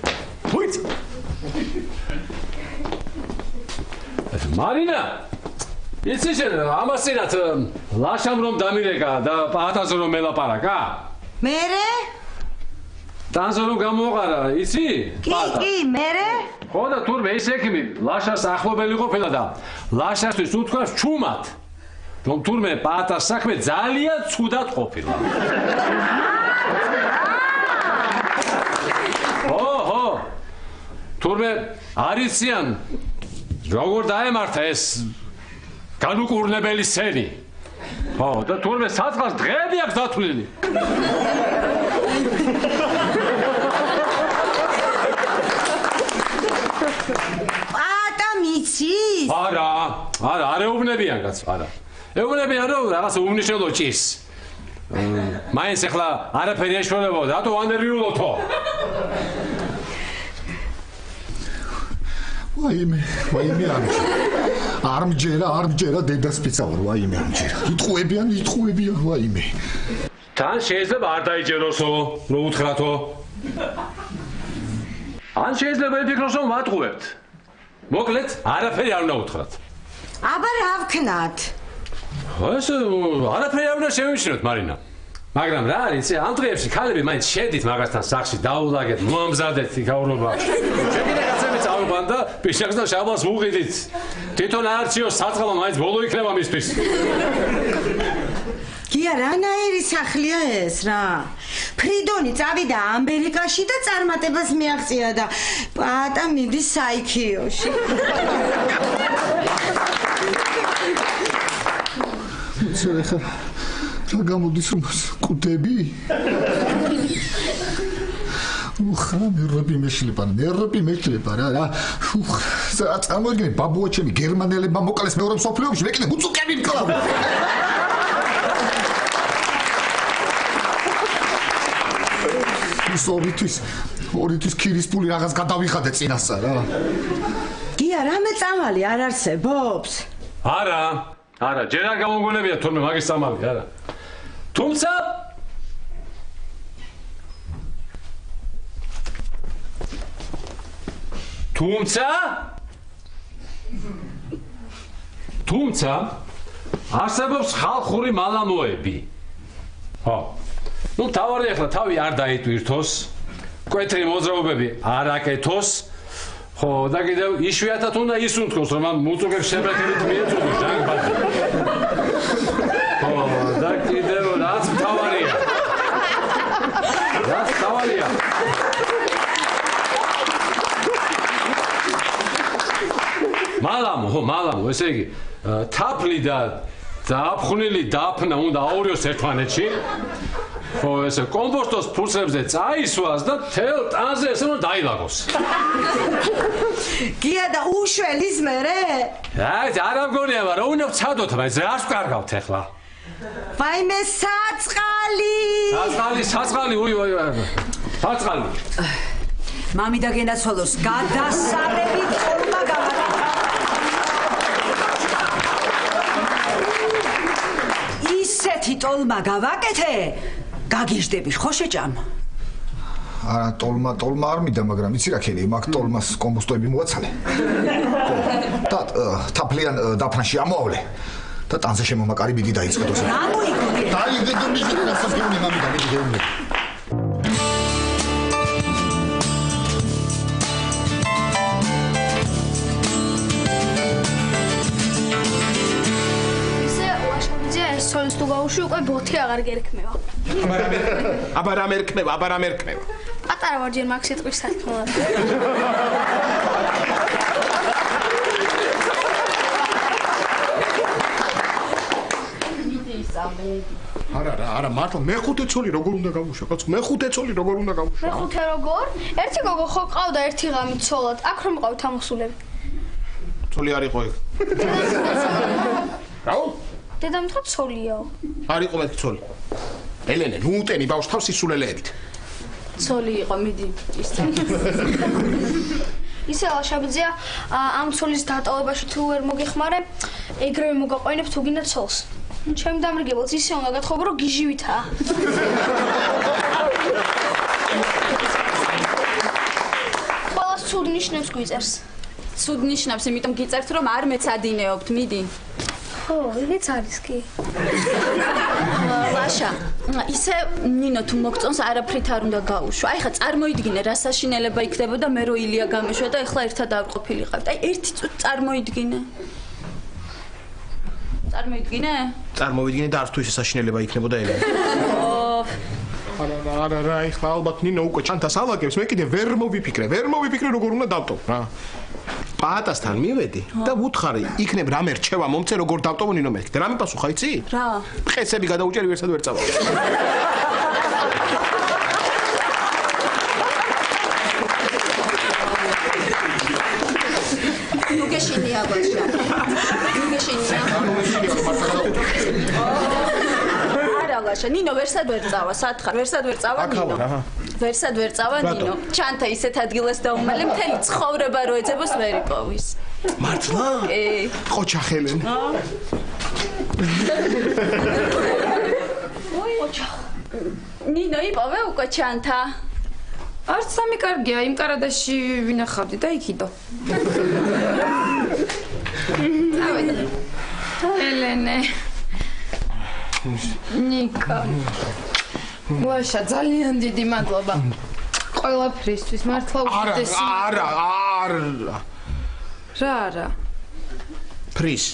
Speaker 7: მარინა, იცი შენ ამასინათ ლაშამ რომ დამირეკა და პაატას რომ მელაპარაკა?
Speaker 6: მერე?
Speaker 7: ტანზე რომ გამოყარა, იცი?
Speaker 6: კი, მერე?
Speaker 7: ხო და თურმე ეს ექიმი ლაშას ახლობელი ყოფილა და ლაშასთვის უთქვას ჩუმად რომ თურმე პაატას საქმე ძალიან ცუდად ყოფილა. ხო თურმე არიციან როგორ დაემართა ეს განუკურნებელი სენი. ხო და თურმე საწყას დღეები აქვს დათვლილი.
Speaker 6: პატა მიცის?
Speaker 7: არა ეუბნებიან კაც, არა. ეუბნებიან რომ რაღაცა უმნიშვნელო ჭის. მაინც ახლა არაფერი ეშველებო, რატო ანერვიულოთო?
Speaker 2: ვაიმე არ მჯერა დედას ფიცავარ, ვაიმე არ მჯერა. იტყუებიან, ვაიმე.
Speaker 7: თან შეიძლება არ დაიჯეროსო, რომ უთხრათო. ან შეიძლება იფიქროს რომ ვატყუებთ. მოკლედ, არაფერი არ უნდა უთხრათ.
Speaker 6: აბა რა ვქნათ?
Speaker 7: ეს არაფერი არ უნდა შევიმჩნიოთ, მარინა. მაგრამ რა არის, ამ დღეებში ქალები მაინც შედით მაგასთან სახში დაულაგეთ, მოამზადეთ იქაურობა. შეგიძლია კაცები წავიყვან და პიშაკს და შაბას ვუყიდით. თვითონ არჩიოს საწყალო მაინც ბოლო იქნება მისთვის.
Speaker 6: გია რანაირი სახლია ეს რა? ფრიდონი წავიდა ამერიკაში და წარმატებას მიაღწია და პატა მიდის საიქიოში.
Speaker 2: ხა რა გამოდის რომ კუდები? ხა ნერვები მეშლება რა. წარმოიდგინე ბაბუა ჩემი გერმანელებმა მოკალეს მეორე მსოფლიო ომში, მეკინე უწუკები მკლავ. ორითვის ქირის პული რაღაც გადავიხადე წინასწარ რა.
Speaker 6: გია რამე წამალი არ არსებობს?
Speaker 7: არა, ჯერ არ გამოგონებია თურმე მაგის წამალი, არა. თუმცა არსებობს ხალხური მალამოები. ხო. თავარი ახლა თავი არ დაიტვირთოს, კვეთრი მოძრაობები არ აკეთოს, ხო და კიდევ იშვიათად უნდა ისუნთქოს, რომ ამ მუწუგებს შებრეთებით მიეწოდოს ჟანგბადი. ხო და კიდევ რაც თავარია. მალამო, ესე იგი, თაფლი და აფხვნილი დაფნა უნდა აურიოს ერთმანეთში. ხო, ესე კომპოსტოს ფურცლებზე წაისვას და თელ ტანზე ესე უნდა დაილაგოს.
Speaker 6: გია და უშველის მერე?
Speaker 7: არა მგონია, მაგრამ უნდა ვცადოთ, მაგრამ რას ვკარგავთ ახლა?
Speaker 6: ვაიმე საწყალი!
Speaker 7: საწყალი.
Speaker 1: მამიდა გენაცვალოს გადასარებით თოლმა გავაკეთე. ისეთი თოლმა გავაკეთე, გაგიჟდები ხო შეჭამ?
Speaker 2: არა, თოლმა არ მიდა, მაგრამ იცი რა ქელი, მაგ თოლმას კომპოსტოები მოაცალე. და თაფლიან დაფნაში ამოავლე. და ტანზე შემომაკარი მიდი დაიწყეთოს.
Speaker 1: გამოიგონე.
Speaker 2: დაიგდო მიდი რასაც გეუბნები მამიდა, მიდი გეუბნები.
Speaker 8: სოლის თუ გაუშვი უკვე ბოთი აღარ გერქმევა.
Speaker 3: აბა რა მერქმევა.
Speaker 8: პატარა ვარ ჯერ მაგ სიტყვის სათქმელად.
Speaker 3: არა, მართლა მეხუთე ცოლი როგორ უნდა გავუშვა? კაცო, მეხუთე ცოლი როგორ უნდა გავუშვა?
Speaker 8: მეხუთე როგორ? ერთი გოგო ხო ყავდა ერთი ღამით ცოლად. აქ რომ მყავთ ამოსულები.
Speaker 3: ცოლი არ იყო ეგ. რაო?
Speaker 8: დედამთხრა ცოლიაო.
Speaker 3: არ იყო მეთქი ცოლი. ელენე, ნუ უტენი ბავშვს თავს სისულელეებით.
Speaker 5: ცოლი იყო, მიდი, ისე.
Speaker 8: ისე ლაშაბიძეა, ამ ცოლის დატოვებაში თუ ვერ მოგეხმარე, ეგრევე მოგაყვინებ თუ გინდა ცოლს. ჩემ დამრიგებელს ისე უნდა გათხოვო, რომ გიჟივითაა. ყველას ცუდ ნიშნებს გვიწერს.
Speaker 5: ცუდ ნიშნავს, იმიტომ გიწერთ, რომ არ მეცადინეობთ, მიდი.
Speaker 8: ხო, იგიც არის კი.
Speaker 5: ლაშა, ისე ნინო თუ მოგწონს არაფრით არ უნდა გაუშვა. აი ხა წარმოიდგინე რა საშინელება იქნებოდა მე რო ილია გამეშვა და ეხლა ერთად არ ყოფილიყავთ. აი ერთი წუთი წარმოიდგინე.
Speaker 3: წარმოვიდგინე და არც თუ ისე საშინელება იქნებოდა ელენე. არა, ეხლა ალბათ ნინო უკვე ჩანთას ალაგებს, მე კიდე ვერ მოვიფიქრე როგორ უნდა დავტოვო რა. პაატასთან მივედი და ვუთხარი, იქნებ რამე რჩევა მომცე როგორ დავტოვო ნინო მეთქი. და რამე პასუხა იცი?
Speaker 5: რა?
Speaker 3: ყესები გადაუჭერი ვერსად ვერ წავალ.
Speaker 5: ნუგეშინია ბაშა. არა ლაშა, ნინო ვერსად ვერ წავა, სათხარ, ვერსად ვერ წავა ნინო. ვერსად ვერ წავა ნინო. ჩანთა ისეთ ადგილას დაუმალე მთელი ცხოვრება რო ეძებოს ვერ იპოვის.
Speaker 3: მართლა? ყოჩა ხელენ.
Speaker 5: ყოჩა. ნინო იპოვე უკვე ჩანთა.
Speaker 4: არც სამი კარგია, იმ კარადაში ვინახავდი და იქიდო. ელენე. ნიკა. ლაშა, ძალიან დიდი მადლობა. ყველაფრისთვის, მართლა უდიდესი.
Speaker 3: არა.
Speaker 4: რა?
Speaker 3: ფრის.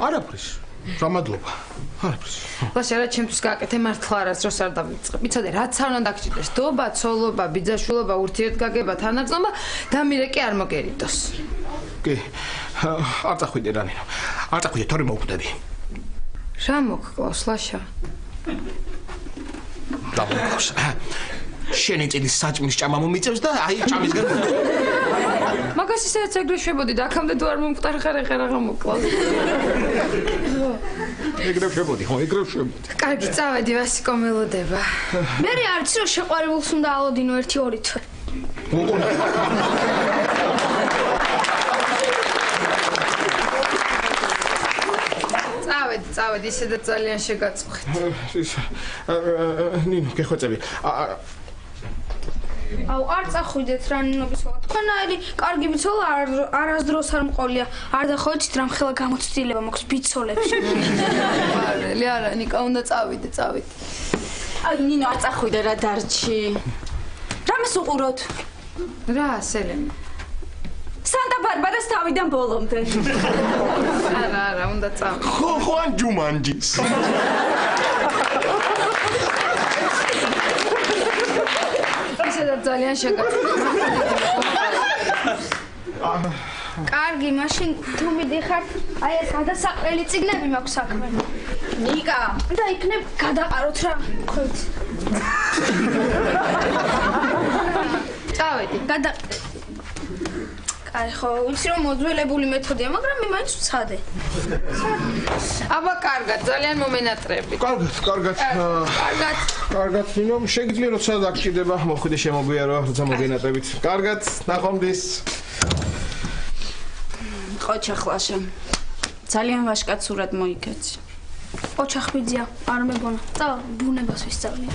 Speaker 3: არა ფრის. რა მადლობა.
Speaker 4: ლაშა, რა ჩემთვის გააკეთე მართლა არასდროს არ დავიწყებ. იცოდე, რაც არ უნდა გჭირდეს, დობა, ცოლობა, ბიძაშვილობა, ურთიერთგაგება, თანაგზნობა და მირე კი არ მოგერიდოს.
Speaker 3: კი. არ წახვიდე რა ნინო. არ წახვიდე, თორემ მოვკვდები.
Speaker 4: რა მოგკლავს, ლაშა?
Speaker 3: დამოგავს. შენი წილის საჭმის ჭამა მომიწევს და აი ჭამისგან.
Speaker 4: მაგას ისეც ეგრე შვებოდი და აქამდე თუ არ მომკვდარ ხარ რა მოკლავს.
Speaker 3: ეგრე შვებოდი.
Speaker 4: კარგი, წავედი, ვასიკო მელოდება.
Speaker 8: მე არც რომ შეყვარებულს უნდა ალოდინო 1-2 თვე.
Speaker 4: წავედი, ისედაც ძალიან შეგაწუხეთ.
Speaker 3: ნინო, გეხვეწები.
Speaker 8: აუ, არ წახვიდეთ რა ნინობის ხოლმე. თქვენაერი კარგი ბიცოლა არასდროს არ მყოლია. არ დახოეთით რამ ხელა გამოცდილება მოქვს ბიცოლებში.
Speaker 4: არა, ნიკა უნდა წავიდე.
Speaker 5: აი ნინო არ წახვიდე რა დარჩი. რამეს უყუროთ?
Speaker 4: რა, სელემი?
Speaker 5: სანტა ბარბარას თავიდან ბოლომდე.
Speaker 4: არა, უნდა წავიდე.
Speaker 3: ხოან ჯუმანჯის.
Speaker 4: ისედაც ძალიან შეგაწუხეთ.
Speaker 8: კარგი, მაშინ თუ მიდიხართ, აი ეს გადასაყრელი წიგნები მაქვს საქმე.
Speaker 5: ნიკა,
Speaker 8: და იქნებ გადაყაროთ რა, ხვით.
Speaker 4: წავედი.
Speaker 8: აი ხო, ვიცი რომ მოძველებული მეთოდია, მაგრამ მე მაინც ვცადე.
Speaker 4: აბა კარგად, ძალიან მომენატრებით.
Speaker 3: კარგად, ნინო, შეგიძლია როცა დაგჭირდება, მოხვიდე შემოგვიარო, როცა მოგენატრებით. კარგად, ნახვამდის.
Speaker 5: ყოჩა ხლაშა. ძალიან ვაშკაცურად მოიქეცი.
Speaker 8: ოჩახბიძია, არ მეგონა. წავა, ბუნებას ვისწავლია.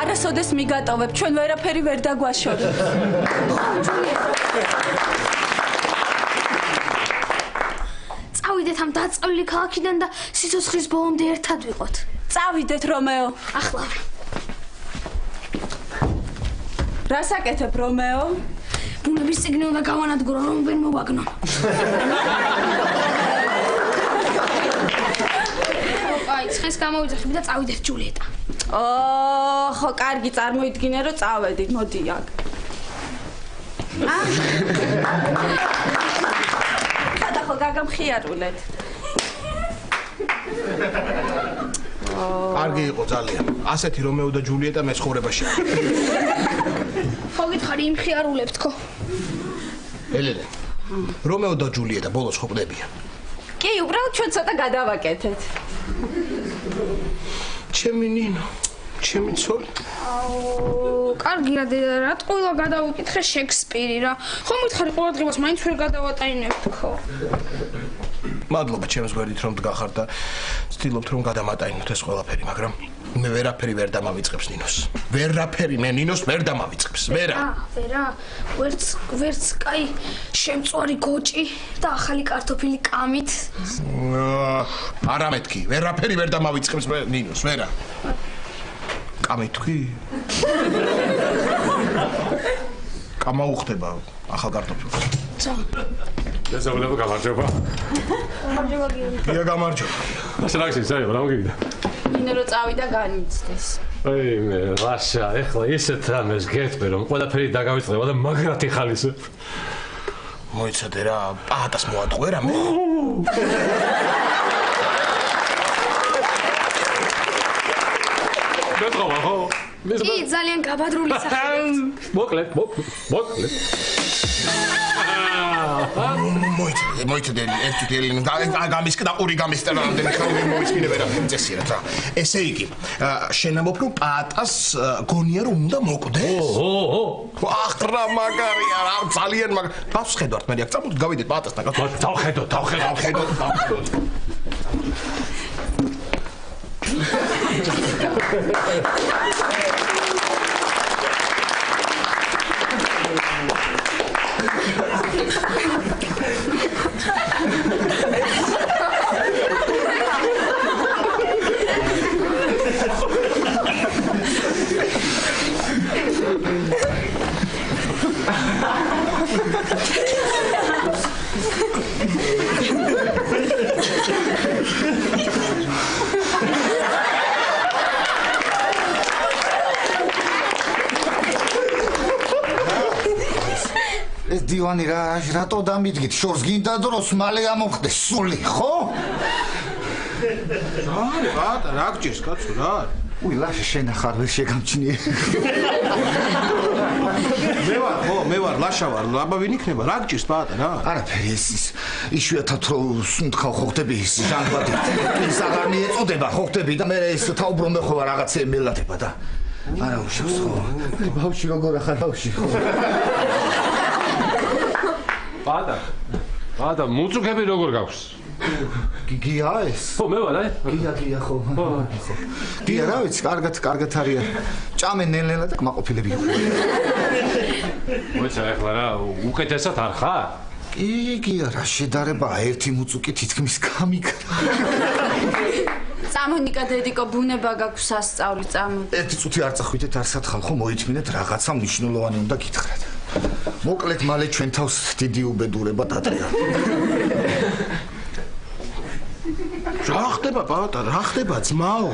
Speaker 5: არასოდეს მიგატოვებ, ჩვენ ვერაფერი ვერ დაგვაშორეთ.
Speaker 8: წავიდეთ ამ დაწოლილი ქალაქიდან და სიცოცხლის ბოლომდე ერთად ვიყოთ.
Speaker 5: წავიდეთ, რომეო.
Speaker 8: ახლა.
Speaker 5: რას აკეთებ, რომეო?
Speaker 8: ბუნების წიგნი უნდა გავანადგურო, რომ ვერ მოვაგნო. აი, ცხენს გამოვიძახები და წავიდეთ ჯულიეტა.
Speaker 5: ხო, კარგი, წარმოიდგინე, რომ წავედით, მოდი აქ. გადახო გაგამხიარულეთ.
Speaker 3: კარგი იყო ძალიან. ასეთი რომეო და ჯულიეტა მე ცხოვრებაში.
Speaker 8: ხო გითხარი იმ ხიარულებს თქო.
Speaker 3: ელენე. რომეო და ჯულიეტა ბოლოს ხო ყდებიან?
Speaker 5: კი, უბრალოდ ჩვენ ცოტა გადავაკეთეთ.
Speaker 3: ჩემი ნინო, ჩემი ცოლი.
Speaker 8: კარგია დედა, რა ტყუილა გადავიკითხე შექსპირი რა. ხომ მითხარი ყოველდღიურად მაინც ვერ გადავატაინებთ ხო?
Speaker 3: მადლობა ჩემს გვერდით რომ დგახარ და ვცდილობთ რომ გადამატაინოთ ეს ყველაფერი, მაგრამ მე ვერაფერი ვერ დამავიწყებს ნინოს. ვერაფერი მე ნინოს ვერ დამავიწყებს. ვერა.
Speaker 8: ვერა. ვერც კაი შემწვარი გოჭი და ახალი კარტოფილი კამით.
Speaker 3: არა მეთქი, ვერაფერი ვერ დამავიწყებს ნინოს, ვერა. კამი თქვი? კამა უხდება ახალ კარტოფილს.
Speaker 7: ესაუბრება გამარჯობა.
Speaker 8: გამარჯობა გიორგი.
Speaker 3: გია გამარჯობა.
Speaker 7: ასე რა გიქცე, რა მოგიგდა?
Speaker 5: მინე რო წავიდა განიცდეს.
Speaker 7: აი მე ლაშა, ეხლა ისეთ რამეს გეტყვი რომ ყველაფერი დაგავიწყდება და მაგრად იხალისებ.
Speaker 3: მოიცადე რა, პაატას მოატყვე რა მე.
Speaker 7: მეტყობა ხო?
Speaker 8: კი, ძალიან გაბადრული სახელი.
Speaker 7: მოკლედ.
Speaker 3: მოიცადე, ერთუთი გამისკდა ყური გამისკდა რამდენი ხანი მოისმინე ვერა წესიერად რა. ესე იგი, შენ ამბობ რომ პაატას გონია რომ უნდა მოკვდეს? აх, რა მაგარია, რა ძალიან მაგარი. ბავს ხედავთ, მე აქ წამოვიდეთ, გავიდეთ პაატასთან. დავხედოთ.
Speaker 2: ეს დივანი რატო დამიდგით? შორს გინდა დროს მალე ამოხდეს სული, ხო?
Speaker 3: რა გჭირს კაცო რა?
Speaker 2: უი, ლაშა შენ ახარ ვერ შეგამჩნიე.
Speaker 3: მე ვარ, ლაშა ვარ, აბა ვინ იქნება? რა გჭირს პაატა რა?
Speaker 2: არაფერი ეს იშვიათად რო სუნთქავ ხო ხდები ის ჟანგბადი. ის აღარ მიეწოდება ხო ხდები და მე ეს თაუბრომე ხო რაღაცე მელადება და არა უშავს ხო? ბავშვი როგორ ახარ ბავშვი ხო?
Speaker 7: პაატა, მუწუქები როგორ გაქვს?
Speaker 2: გიგია ეს?
Speaker 7: ხო, მე ვარ,
Speaker 2: გიგია ხო. გიგია რა ვიცი, კარგად არიან. ჭამე ნელ-ნელა და კმაყოფილები იყო.
Speaker 7: მოიცა ახლა რა, უკეთესად არ ხარ?
Speaker 2: გიგია რა შედარებაა ერთი მუწუკი თითქმის გამიგდა.
Speaker 5: წამონიკა დედიკო ბუნება გაქვს სასწაული წამოდი.
Speaker 2: ერთი წუთი არ წახვიდეთ არსად ხალხო მოითმინეთ რაღაცა მნიშვნელოვანი უნდა გითხრათ. მოკლედ მალე ჩვენ თავს დიდი უბედურება დატრია.
Speaker 3: რა ხდება პაატა? რა ხდება ძმაო?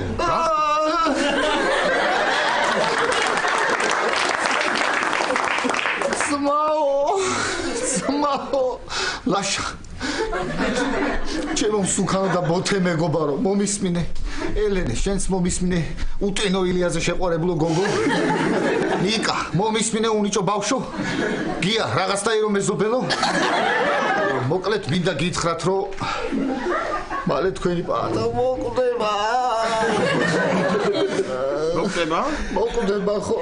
Speaker 2: ძმაო ლაშა ჩემო სუქანო და ბოთე მეგობარო მომისმინე ელენე შენს მომისმინე უტენო ილიაზე შეყვარებლო გოგო ნიკა მომისმინე უნიჭო ბავშვო გია რაღაცნაირო მეზობელო მოკლედ მინდა გითხრათ რომ მალე თქვენი პაატა მოკვდება ხო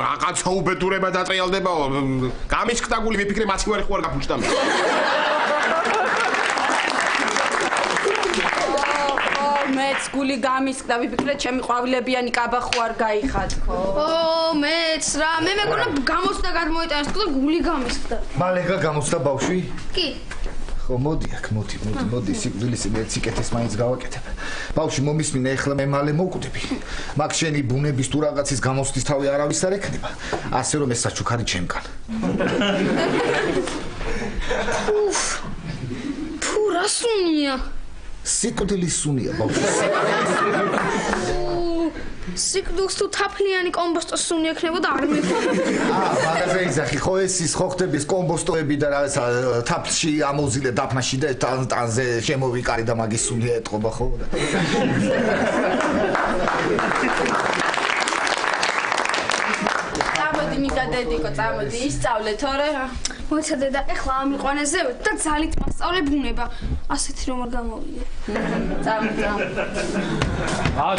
Speaker 3: რაღაცა უბედურება დატრიალდებაო გამისკდა გული მიფიქრე მაცივარი ხო არ გაფუჭდა მე
Speaker 5: მეც გული გამისკდა ვიფიქრე ჩემი ყვავილებიანი კაბა ხო არ გაიხატქო
Speaker 8: მეც რა მე მეკონა გამოსდა გადმოიტანეს და გული გამისკდა
Speaker 2: მალე გამოსდა ბავშვი
Speaker 8: კი
Speaker 2: ხო მოდი აქ მოდი სიკვდილის სიკეთეს მაინც გავაკეთებ ბავშვი მომისმინე ეხლა მე მალე მოვკვდები მაგ შენი ბუნების თუ რაღაცის გამოსთვის თავი არავის არ ექნება ასე რომ ეს საჩუქარი ჩემგან
Speaker 8: ფუ რა სუნია
Speaker 2: სიკვდილის სუნია ბავშვი
Speaker 8: სიკვდილს თუ თაფლიანი კომბოსტოს სუნი ექნებოდა არ მეფიქრე
Speaker 2: მაგაზე იზახი ხო ეს ის ხო ხდების კომბოსტოები და რაღაცა თაფლში ამოზილე დაფნაში და ტანზე შემოვიკარი და მაგის სუნია ეთყობა ხო
Speaker 5: წამოდი მინდა დედიკო წამოდი ისწავლე თორე
Speaker 8: მოიცა დედა ეხლა ამიყვანე ზევით და ძალით მასწავლე ბუნება ასეთი რომ არ გამოვიდე
Speaker 5: წამოდი
Speaker 7: აა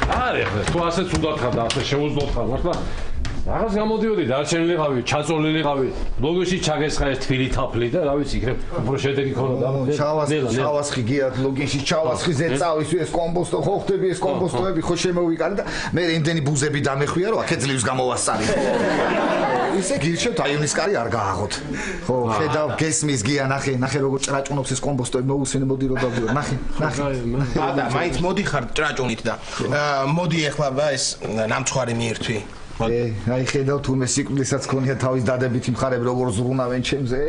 Speaker 7: არა, თუ ასე თუნდაც ხარ და ასე შეუძლოთ ხარ, მართლა რაღაც გამოდიოდი, დარჩენილიყავი, ჩაწოლილიყავი, ლოგოში ჩაგესხა ეს თბილი თაფლი და რა ვიცი, იქნებ უფრო შედეგი ქონოდა.
Speaker 2: ჩავასხი გიათ ლოგინში, ჩავასხიზე წავის ეს კომპოსტო, ხო ხდები ეს კომპოსტოები ხო შემოვიკარე და მე იმდენი ბუზები დამეხვია, რომ აქ ძლივს გამოვასწარი. ისე გირჩევთ აი უნისკარი არ გააღოთ. ხო, ხედავ გესმის გია ნახე როგორ ჭრაჭუნობს ეს კომპოსტოები მოусვინე მოდი რომ დავდივარ. ნახე.
Speaker 3: და მაინც მოდი ხარ ჭრაჭუნით და მოდი ახლა ეს ნამცხვარი მიირთვი.
Speaker 2: აი ხედავ თურმე სიკვდილსაც ქონია თავის დადებითი მხარები როგორ ზრუნავენ ჩემზე.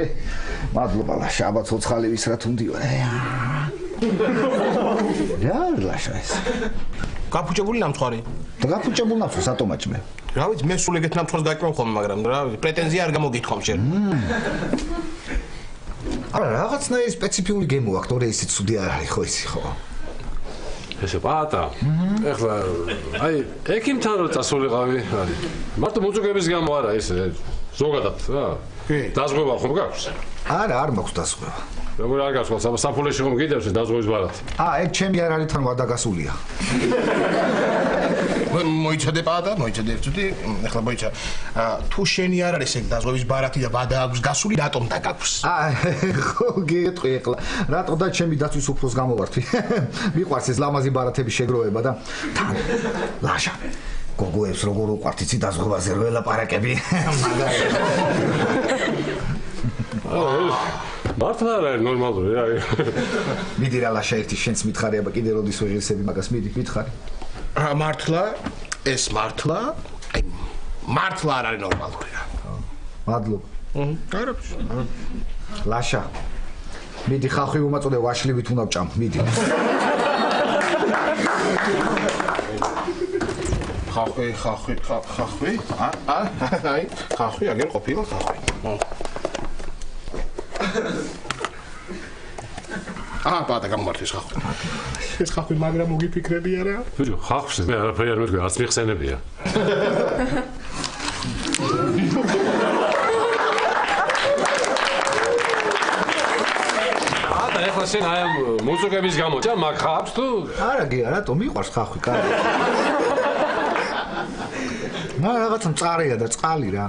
Speaker 2: მადლობა ლაშა, აბა ცოცხალი ვის რა თუნდივარ. რა ლაშა ეს.
Speaker 3: გაფუჭებული ნამცხვარი.
Speaker 2: და გაფუჭებული ნამცხვარი სატომაჭმე.
Speaker 3: რა ვიცი, მე სულ ეგეთ ნამცხვარს გაკეთებ ხოლმე, მაგრამ რა ვიცი, პრეტენზია არ გამოგითხოვ შენ.
Speaker 2: არა, რაღაცნაირი სპეციფიური გემო აქვს, თორე ისიც ცუდი არ არის ხო ისი ხო?
Speaker 7: ესე პატა. ეხლა აი ექიმთან რო წასულიყავი, არის. მარტო მოწუგების გამო არა ეს ზოგადად რა. დაზღვევა ხომ გაქვს?
Speaker 2: არა, არ მაქვს დაზღვევა.
Speaker 7: როგორ არ გაქვს, საფულეში ხომ გიდევს დაზღვევის ბარათი?
Speaker 2: ეგ ჩემი არ არის თან ვადაგასულია.
Speaker 3: მოიცადე პატა, მოიცადე ერთუთი, ეხლა მოიცა. თუ შენი არ არის ეგ დაზღვევის ბარათი და ვადა აქვს გასული, რატომ დაგაქვს?
Speaker 2: ხო, გეტყვი ეხლა. რატო და ჩემი დაცვის უფროს გამოვართვი? მიყვარს ეს ლამაზი ბარათების შეგროვება და თან ლაშა. გოგოებს როგორ უყვართ იცი დაზღვევაზე რო ელაპარაკები.
Speaker 7: მართლა არა ნორმალური რა.
Speaker 2: მიდი რა ლაშა ერთი შენს მითხარი, აბა კიდე როდის ვეღირსები მაგას მიდი მითხარი.
Speaker 3: მართლა ეს მართლა აი მართლა არ არის ნორმალური რა.
Speaker 2: მადლობა.
Speaker 3: არა.
Speaker 2: ლაშა. მიდი ხახვი უმაწოდე ვაშლივით უნდა ვჭამ, მიდი.
Speaker 3: ხახვი. აი, ხახვი აგერ ყოფილა ხახვი. პატა გამომართვის ხახვი. ეს ხახვი მაგრამ მოგიფიქრები არა?
Speaker 7: ვირო, ხახვს მე არაფერი არ მეთქვი, არც მიხსენებია. პატა ეხლა შენ აი ამ მოწუგების გამო ჭამ მაგ ხავს თუ?
Speaker 2: არა გია, რატო მიყვარს ხახვი კარგი. ნა რაღაცა მწარეა და წყალი რა.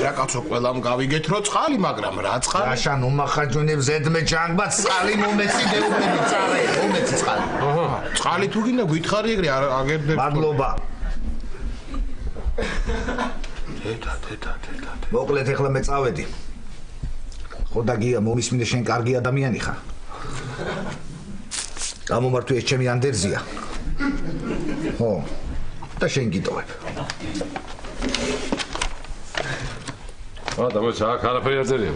Speaker 3: არა კაცო, ყველამ გავიგეთ რომ წყალი, მაგრამ რა წყალი?
Speaker 2: რაშან უმახარჯვენებ ზედმე ჯანგბა წყალი მომეცი დეუბნები წარეა, მომეცი წყალი.
Speaker 3: წყალი თუ გინდა გითხარი ეგრე აგერდებ.
Speaker 2: მადლობა.
Speaker 3: დედა.
Speaker 2: მოკლედ ეხლა მე წავედი. ხო და გია მომისმინე შენ კარგი ადამიანი ხარ. გამომართვი ეს ჩემი ანდერძია. ხო. და შენ გიტოვებ.
Speaker 7: და მოიცა აქ არაფერი არ წერია.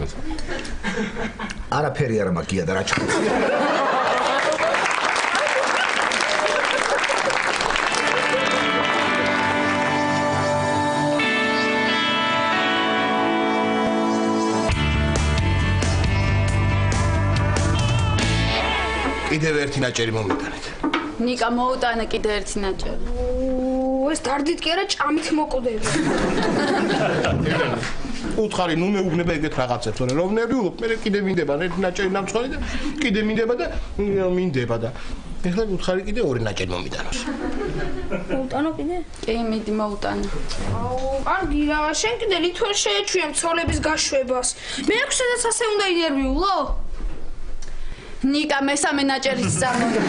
Speaker 2: არაფერი არ მაგია და რა ჩხუბ.
Speaker 3: კიდევ ერთი ნაჭერი მომიტანეთ.
Speaker 5: ნიკა მოუტანა კიდევ ერთი ნაჭერი.
Speaker 8: ეს დარდით კი არა, ჭამით მოკვდება.
Speaker 3: უთხარი, ნუ მეუბნება ეგეთ რაღაცებს, თორე რომ ნებიულობ, მე კიდე მინდება ერთი ნაჭერი ნამცხვარი და კიდე მინდება და ეხლა უთხარი კიდე ორი ნაჭერი მომიტანოს.
Speaker 8: მოუტანო კიდე?
Speaker 5: კი, მიდი მოუტანა.
Speaker 8: კარგი რა, შენ კიდე ლითველ შეეჩვია მცოლების გაშვებას. მე აქ სადაც ასე უნდა ინერვიულო?
Speaker 5: ნიკა მესამე ნაჭერიც წამოვიდა.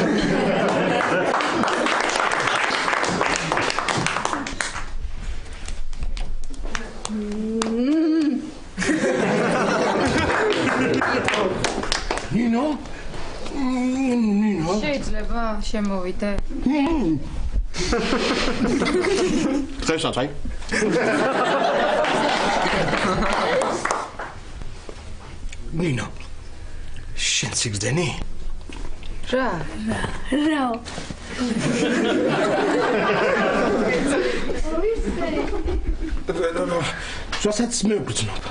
Speaker 3: ნინო?
Speaker 4: შეიძლება შემოვიდე?
Speaker 3: ხესაც აი. ნინო. შენ სიგრძენი?
Speaker 4: რა?
Speaker 3: რასაც მეუბრძნობ.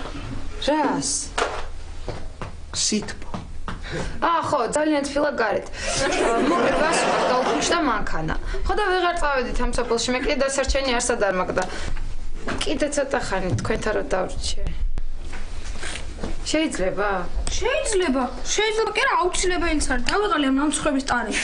Speaker 4: რას?
Speaker 3: სიტყვა.
Speaker 4: ხო, ძალიან თბილა გარეთ. მოკლედ გასვლა გაუქმშდა მანქანა. ხო და ვეღარ წავედით ამ სოფელში, მე კიდე დასარჩენი არსად არ მაგდა. კიდე ცოტა ხანი თქვენთან რო დავრჩე. შეიძლება?
Speaker 8: შეიძლება კი რა აუცილებელიც არის. დავიღალე ამ ნამცხრების ტარიფი.